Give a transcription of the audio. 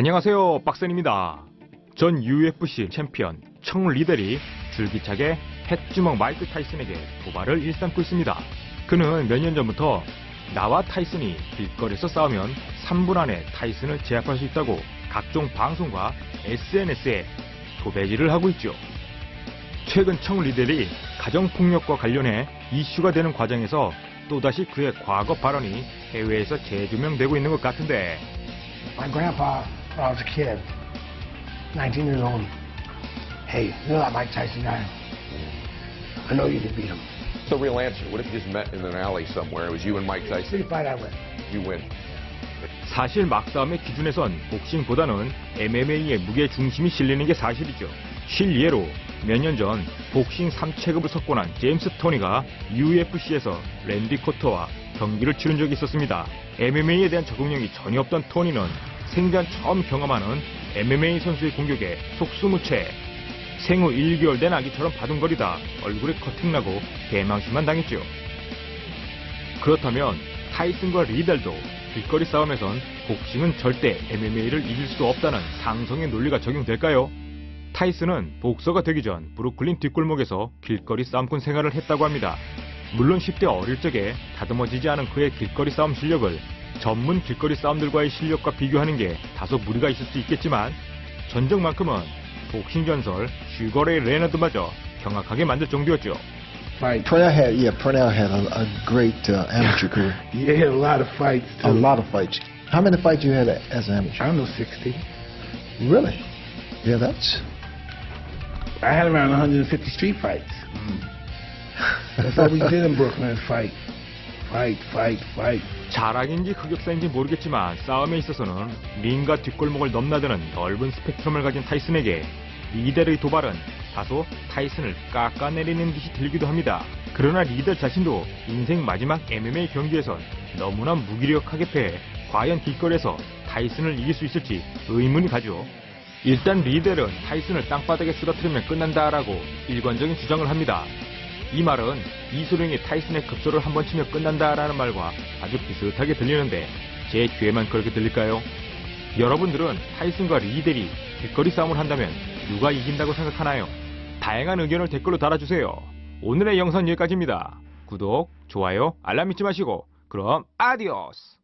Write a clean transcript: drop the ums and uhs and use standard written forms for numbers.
안녕하세요, 박선입니다. 전 UFC 챔피언 청 리델이 줄기차게 햇주먹 마이크 타이슨에게 도발을 일삼고 있습니다. 그는 몇 년 전부터 나와 타이슨이 길거리에서 싸우면 3분 안에 타이슨을 제압할 수 있다고 각종 방송과 SNS에 도배질을 하고 있죠. 최근 청 리델이 가정폭력과 관련해 이슈가 되는 과정에서 또다시 그의 과거 발언이 해외에서 재조명되고 있는 것 같은데, My grandpa, when I was a kid, 19 years old, hey, you know that Mike Tyson guy? I know you can beat him. So real answer, what if you just met in an alley somewhere? It was you and Mike Tyson. Street fight, I win. You win. 사실 막싸움의 기준에선 복싱보다는 MMA의 무게 중심이 실리는 게 사실이죠. 실예로 몇 년 전 복싱 3체급을 석권한 제임스 토니가 UFC에서 랜디 코터와 경기를 치른 적이 있었습니다. MMA에 대한 적응력이 전혀 없던 토니는 생전 처음 경험하는 MMA 선수의 공격에 속수무책, 생후 1개월 된 아기처럼 바둥거리다 얼굴에 커팅나고 대망신만 당했죠. 그렇다면 타이슨과 리델도 길거리 싸움에선 복싱은 절대 MMA를 이길 수 없다는 상성의 논리가 적용될까요? 타이슨은 복서가 되기 전 브루클린 뒷골목에서 길거리 싸움꾼 생활을 했다고 합니다. 물론 10대 어릴 적에 다듬어지지 않은 그의 길거리 싸움 실력을 전문 길거리 싸움들과의 실력과 비교하는 게 다소 무리가 있을 수 있겠지만, 전적만큼은 복싱 전설 슈거레이 레너드마저 경악하게 만들 정도였죠. Purnell had a great amateur career. Yeah, he had a lot of fights, too. A lot of fights. How many fights you had as an amateur? I don't know, 60. Really? Yeah, that's... I had around 150 street fights. That's all we did in Brooklyn, fight. Fight. 자랑인지 흑역사인지 모르겠지만 싸움에 있어서는 링과 뒷골목을 넘나드는 넓은 스펙트럼을 가진 타이슨에게 리델의 도발은 다소 타이슨을 깎아내리는 듯이 들리기도 합니다. 그러나 리델 자신도 인생 마지막 MMA 경기에선 너무나 무기력하게 패해 과연 길거리에서 타이슨을 이길 수 있을지 의문이 가죠. 일단 리델은 타이슨을 땅바닥에 쓰러뜨리면 끝난다라고 일관적인 주장을 합니다. 이 말은 이소룡이 타이슨의 급소를 한번 치면 끝난다라는 말과 아주 비슷하게 들리는데 제 귀에만 그렇게 들릴까요? 여러분들은 타이슨과 리델이 길거리 싸움을 한다면 누가 이긴다고 생각하나요? 다양한 의견을 댓글로 달아주세요. 오늘의 영상 여기까지입니다. 구독, 좋아요, 알람 잊지 마시고 그럼 아디오스!